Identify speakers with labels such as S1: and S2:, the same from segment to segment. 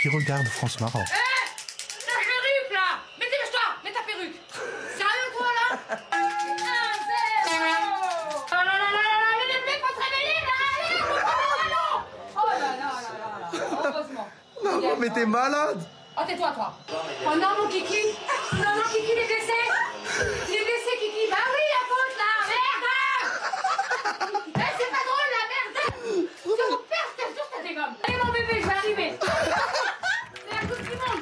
S1: qui regarde France Maroc.
S2: Ta perruque là! Dépêche-toi! Mets ta perruque! Sérieux toi là? 1-0! Oh là là là là là! Les mecs vont se réveiller là! Allez! Oh là là là là! Heureusement!
S3: Maman, mais t'es malade!
S2: Oh tais-toi toi! Oh non mon kiki! Non mon kiki il est blessé! Il est blessé kiki! Bah oui la faute là! Merde! C'est pas drôle la merde! Mon père, je t'assure que t'as des gommes! Allez mon bébé, je vais arriver! C'est la coupe du monde!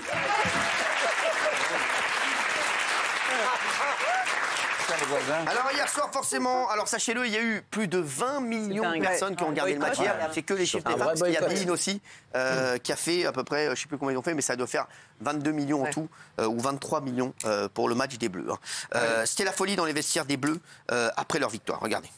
S3: Alors hier soir forcément, alors sachez-le, il y a eu plus de 20 millions de personnes qui ont regardé le match hier. C'est que les chiffres des femmes, parce qu'il y a Bein aussi qui a fait à peu près, je ne sais plus combien ils ont fait, mais ça doit faire 22 millions en tout, ou 23 millions pour le match des Bleus. C'était la folie dans les vestiaires des Bleus après leur victoire. Regardez.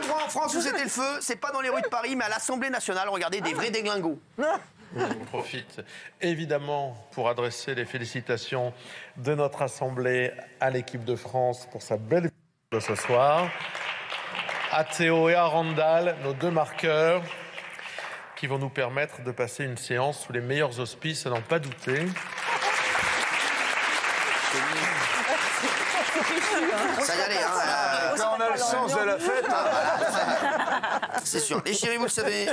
S3: En France où c'était le feu, c'est pas dans les rues de Paris, mais à l'Assemblée nationale, regardez, des vrais déglingos.
S4: On profite évidemment pour adresser les félicitations de notre Assemblée à l'équipe de France pour sa belle victoire de ce soir. À Théo et à Randall, nos deux marqueurs, qui vont nous permettre de passer une séance sous les meilleurs auspices, à n'en pas douter.
S3: Ça y allait, hein.
S5: Quand on a le sens de la fête.
S3: C'est sûr. Et chérie, vous le savez,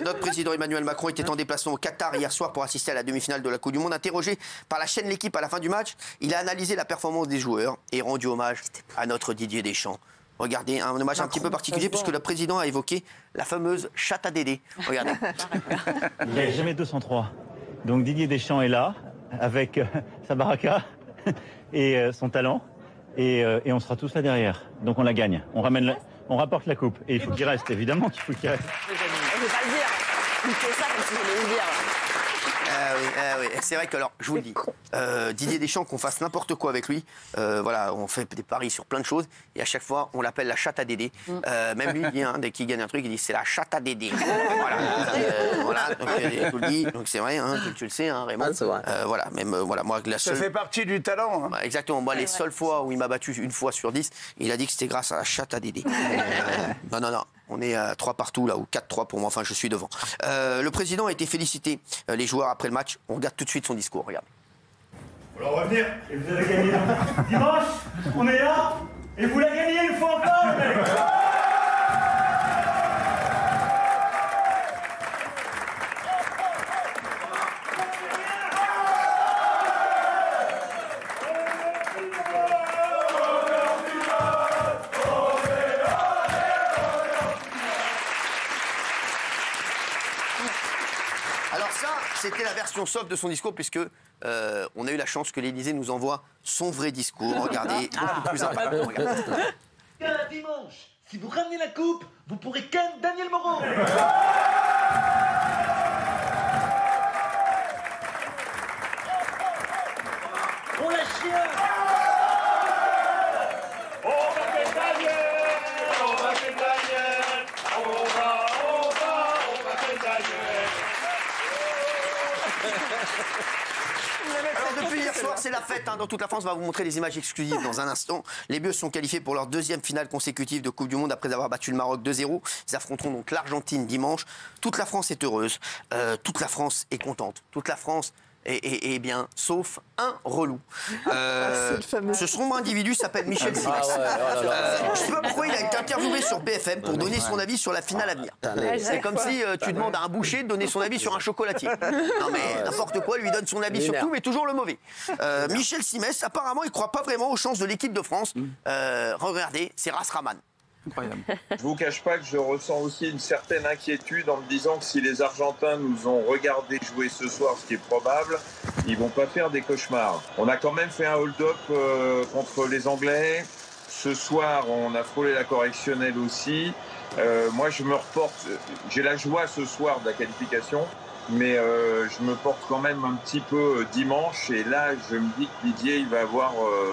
S3: notre président Emmanuel Macron était en déplacement au Qatar hier soir pour assister à la demi-finale de la Coupe du Monde. Interrogé par la chaîne L'Équipe à la fin du match, il a analysé la performance des joueurs et rendu hommage à notre Didier Deschamps. Regardez, un hommage un petit peu particulier puisque le président a évoqué la fameuse chatte à Dédé. Regardez.
S6: Il n'y a jamais 203. Donc Didier Deschamps est là avec sa baraka et son talent. Et on sera tous là derrière. Donc on la gagne. On rapporte la coupe. Et il faut qu'il reste, évidemment qu'il faut qu'il reste.
S7: Je ne vais pas le dire. Il fait ça comme si je voulais le dire.
S3: Oui. C'est vrai que, alors, je vous le dis, Didier Deschamps, qu'on fasse n'importe quoi avec lui, voilà, on fait des paris sur plein de choses, et à chaque fois, on l'appelle la chatte à Dédé. Même lui, il dit, dès qu'il gagne un truc, il dit, c'est la chatte à Dédé. Voilà, donc, je vous le dis, donc c'est vrai, tu le sais, Raymond. Voilà, même, voilà, moi, la seule...
S5: Ça fait partie du talent. Hein.
S3: Exactement, moi, les seules fois où il m'a battu une fois sur 10, il a dit que c'était grâce à la chatte à Dédé. Non. On est à 3 partout, là, ou 4-3 pour moi, enfin, je suis devant. Le président a été félicité, les joueurs, après le match. On regarde tout de suite son discours, regarde.
S6: Alors on va venir. Et vous avez gagné. Dimanche, on est là, et vous la gagnez une fois encore, mec.
S3: C'était la version soft de son discours, puisque on a eu la chance que l'Élysée nous envoie son vrai discours. Regardez, beaucoup plus impactant. Regardez.
S8: Dimanche, si vous ramenez la coupe, vous pourrez ken Daniel Moreau. On lâche rien.
S9: On va ken Daniel, on va ken Daniel, on va ken Daniel.
S3: Alors depuis hier soir, c'est la fête dans toute la France. On va vous montrer des images exclusives dans un instant. Les Bleus sont qualifiés pour leur deuxième finale consécutive de Coupe du Monde après avoir battu le Maroc 2-0. Ils affronteront donc l'Argentine dimanche. Toute la France est heureuse. Toute la France est contente. Toute la France est bien, sauf un relou. Ce second individu s'appelle Michel Simès. Je ne sais pas pourquoi il a été interviewé sur BFM pour donner son avis sur la finale à venir. C'est comme si tu demandes à un boucher de donner son avis sur un chocolatier. Non mais n'importe quoi, lui donne son avis sur tout, mais toujours le mauvais. Michel Simès, apparemment, il ne croit pas vraiment aux chances de l'équipe de France. Regardez, c'est Ras Rahman.
S10: Incroyable. Je vous cache pas que je ressens aussi une certaine inquiétude en me disant que si les Argentins nous ont regardé jouer ce soir, ce qui est probable, ils vont pas faire des cauchemars. On a quand même fait un hold-up contre les Anglais. Ce soir, on a frôlé la correctionnelle aussi. Moi, je me reporte. J'ai la joie ce soir de la qualification. mais je me porte quand même un petit peu dimanche. Et là, je me dis que Didier, il va avoir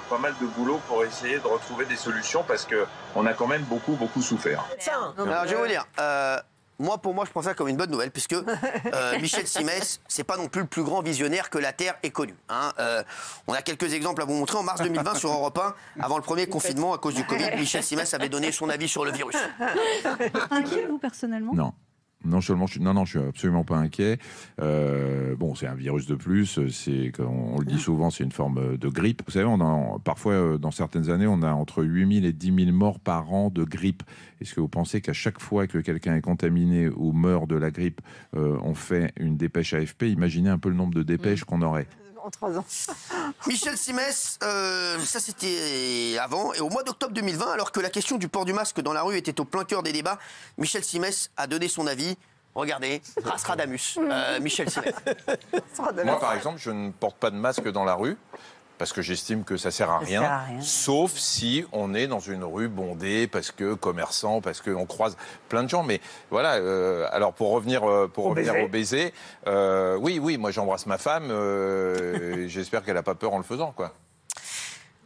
S10: pas mal de boulot pour essayer de retrouver des solutions parce qu'on a quand même beaucoup souffert.
S3: Alors, je vais vous dire, pour moi, je prends ça comme une bonne nouvelle, puisque Michel Simès, c'est pas non plus le plus grand visionnaire que la Terre ait connu. Hein. On a quelques exemples à vous montrer. En mars 2020, sur Europe 1, avant le premier confinement à cause du Covid, Michel Simès avait donné son avis sur le virus.
S1: Inquiet, vous, personnellement?
S11: Non. Non seulement je suis absolument pas inquiet. Bon, c'est un virus de plus. C'est, on le dit souvent, c'est une forme de grippe. Vous savez, parfois, dans certaines années, on a entre 8 000 et 10 000 morts par an de grippe. Est-ce que vous pensez qu'à chaque fois que quelqu'un est contaminé ou meurt de la grippe, on fait une dépêche AFP? Imaginez un peu le nombre de dépêches qu'on aurait.
S7: En 3 ans.
S3: Michel Simès, ça c'était avant. Et au mois d'octobre 2020, alors que la question du port du masque dans la rue était au plein cœur des débats, Michel Simès a donné son avis. Regardez, Rastradamus, Michel Simès.
S12: Moi, par exemple, je ne porte pas de masque dans la rue. Parce que j'estime que ça sert à rien, sauf si on est dans une rue bondée, parce que commerçant, parce qu'on croise plein de gens. Mais voilà, alors pour revenir au baiser, oui, moi j'embrasse ma femme, j'espère qu'elle n'a pas peur en le faisant, quoi.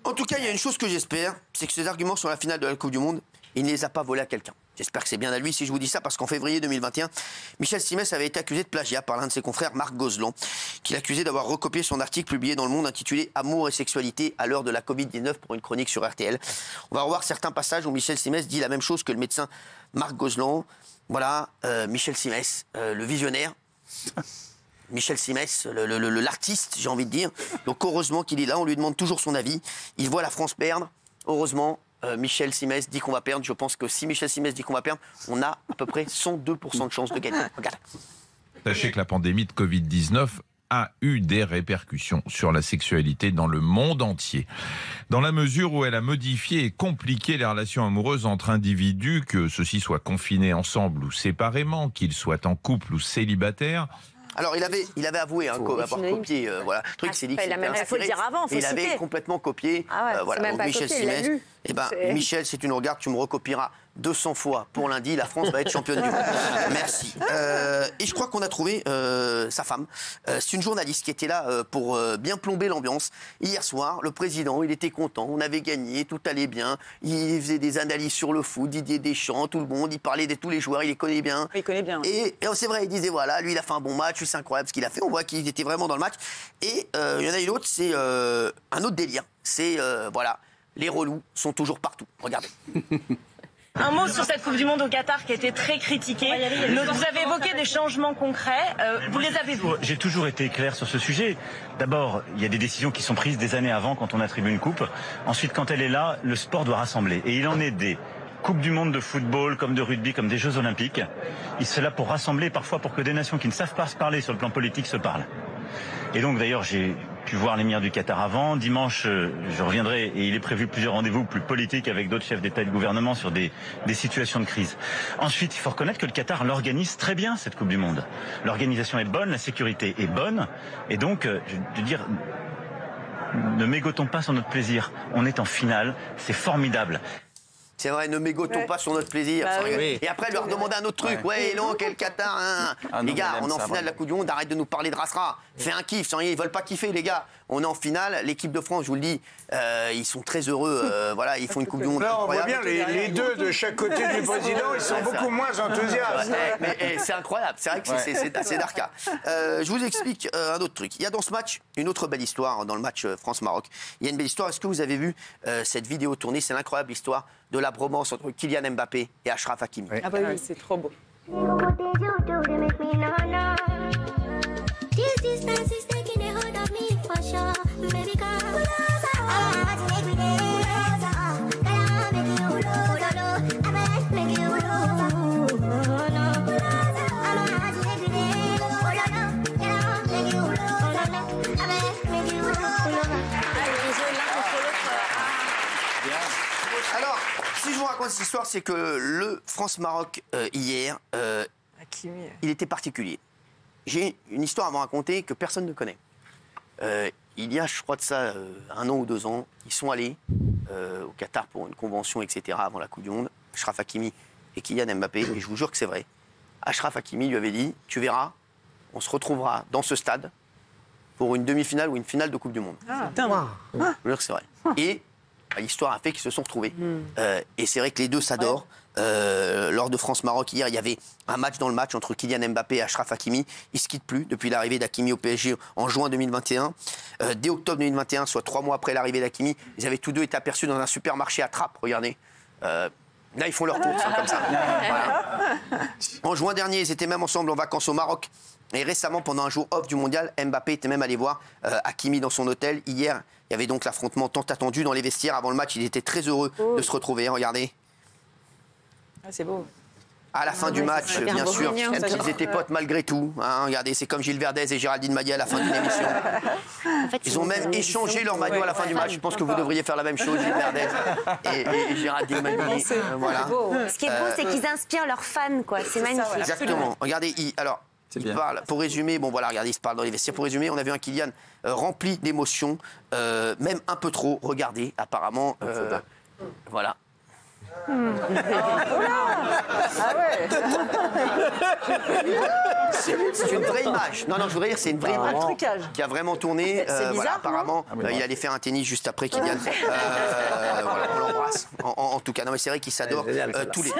S3: En tout cas, il y a une chose que j'espère, c'est que ces arguments sur la finale de la Coupe du Monde, il ne les a pas volés à quelqu'un. J'espère que c'est bien à lui si je vous dis ça, parce qu'en février 2021, Michel Simès avait été accusé de plagiat par l'un de ses confrères, Marc Gozlan, qui l'accusait d'avoir recopié son article publié dans Le Monde intitulé « Amour et sexualité à l'heure de la Covid-19 » pour une chronique sur RTL. On va revoir certains passages où Michel Simès dit la même chose que le médecin Marc Gozlan. Voilà, Michel Simès, le visionnaire. Michel Simès, l'artiste, j'ai envie de dire. Donc heureusement qu'il est là, on lui demande toujours son avis. Il voit la France perdre, heureusement. Michel Simès dit qu'on va perdre. Je pense que si Michel Simès dit qu'on va perdre, on a à peu près 102% de chance de gagner. Regarde.
S13: Sachez que la pandémie de Covid-19 a eu des répercussions sur la sexualité dans le monde entier. Dans la mesure où elle a modifié et compliqué les relations amoureuses entre individus, que ceux-ci soient confinés ensemble ou séparément, qu'ils soient en couple ou célibataires.
S3: Alors, il avait avoué avoir copié. Voilà. Le truc, c'est dit que
S7: il faut le dire avant,
S3: il avait complètement copié. Voilà. Donc, Michel Simès. Eh ben, Michel, si tu nous regardes, tu me recopieras 200 fois pour lundi. La France va être championne du monde. Merci. Et je crois qu'on a trouvé sa femme. C'est une journaliste qui était là pour bien plomber l'ambiance. Hier soir, le président, il était content. On avait gagné, tout allait bien. Il faisait des analyses sur le foot, Didier Deschamps, tout le monde. Il parlait de tous les joueurs, il les connaît bien.
S7: Il connaît bien.
S3: Et c'est vrai, il disait voilà, lui, il a fait un bon match, c'est incroyable ce qu'il a fait. On voit qu'il était vraiment dans le match. Et il y en a une autre, c'est un autre délire. C'est voilà. Les relous sont toujours partout. Regardez.
S14: Un mot sur cette Coupe du Monde au Qatar qui a été très critiquée. Vous avez évoqué des changements concrets. Vous les avez vus?
S6: J'ai toujours été clair sur ce sujet. D'abord, il y a des décisions qui sont prises des années avant quand on attribue une coupe. Ensuite, quand elle est là, le sport doit rassembler. Et il en est des Coupes du Monde de football, comme de rugby, comme des Jeux Olympiques. Il c'est là pour rassembler, parfois pour que des nations qui ne savent pas se parler sur le plan politique se parlent. Et donc d'ailleurs, j'ai pu voir l'émir du Qatar avant. Dimanche, je reviendrai et il est prévu plusieurs rendez-vous plus politiques avec d'autres chefs d'État et de gouvernement sur des situations de crise. Ensuite, il faut reconnaître que le Qatar l'organise très bien, cette Coupe du Monde. L'organisation est bonne, la sécurité est bonne. Et donc, je veux dire, ne mégotons pas sur notre plaisir. On est en finale, c'est formidable.
S3: C'est vrai, ne mégotons pas sur notre plaisir.
S7: Bah oui.
S3: Et après, leur demander un autre truc. Ouais, non, quel Qatar, hein. Les gars, on est en finale de la Coupe du Monde, arrête de nous parler de Rasra. Fais un kiff, sans rien, ils veulent pas kiffer, les gars. On est en finale, l'équipe de France, je vous le dis, ils sont très heureux. Voilà, ils font une Coupe du Monde.
S5: Là, on voit bien les deux de chaque côté du président, ils sont beaucoup moins enthousiastes.
S3: Mais c'est incroyable, c'est vrai que c'est assez darka. Je vous explique un autre truc. Il y a dans ce match une autre belle histoire, dans le match France-Maroc. Il y a une belle histoire. Est-ce que vous avez vu cette vidéo tournée? C'est l'incroyable histoire de la bromance entre Kylian Mbappé et Achraf Hakimi.
S7: Ah bah oui, c'est trop beau.
S3: Alors, si je vous raconte cette histoire, c'est que le France-Maroc hier, il était particulier. J'ai une histoire à vous raconter que personne ne connaît. Il y a, je crois de ça, 1 an ou 2 ans, ils sont allés au Qatar pour une convention, etc., avant la Coupe du Monde. Achraf Hakimi et Kylian Mbappé, et je vous jure que c'est vrai. Achraf Hakimi lui avait dit, tu verras, on se retrouvera dans ce stade pour une demi-finale ou une finale de Coupe du Monde. Je veux dire que c'est vrai. Et l'histoire a fait qu'ils se sont retrouvés. Et c'est vrai que les deux s'adorent. Lors de France-Maroc, hier, il y avait un match dans le match entre Kylian Mbappé et Achraf Hakimi. Ils ne se quittent plus depuis l'arrivée d'Hakimi au PSG en juin 2021. Dès octobre 2021, soit 3 mois après l'arrivée d'Hakimi, ils avaient tous deux été aperçus dans un supermarché à Trappes. Regardez. Là, ils font leur course, comme ça. Voilà. En juin dernier, ils étaient même ensemble en vacances au Maroc. Et récemment, pendant un jour off du mondial, Mbappé était même allé voir Hakimi dans son hôtel. Hier, il y avait donc l'affrontement tant attendu dans les vestiaires. Avant le match, il était très heureux de se retrouver. Regardez.
S7: C'est beau.
S3: À la fin du match, bien sûr, ils étaient potes malgré tout. Hein, regardez, c'est comme Gilles Verdez et Géraldine Maillet à la fin d'une émission. Ils ont même échangé leur maillot à la fin du match. Je pense que vous devriez faire la même chose, Gilles Verdez et Géraldine Maillet. Voilà.
S15: Ce qui est beau, c'est qu'ils inspirent leurs fans, quoi. C'est magnifique.
S3: Exactement. Regardez, ils parlent. Pour résumer, bon voilà, regardez, ils se parlent dans les vestiaires. Pour résumer, on a vu un Kylian rempli d'émotions, même un peu trop. Regardez, apparemment, voilà. C'est une vraie image. Non, je voudrais dire, c'est une vraie image qui a vraiment tourné. Voilà, apparemment, il allait faire un tennis juste après Kylian. Voilà, on l'embrasse. En tout cas, non, mais c'est vrai qu'ils s'adorent tous les deux.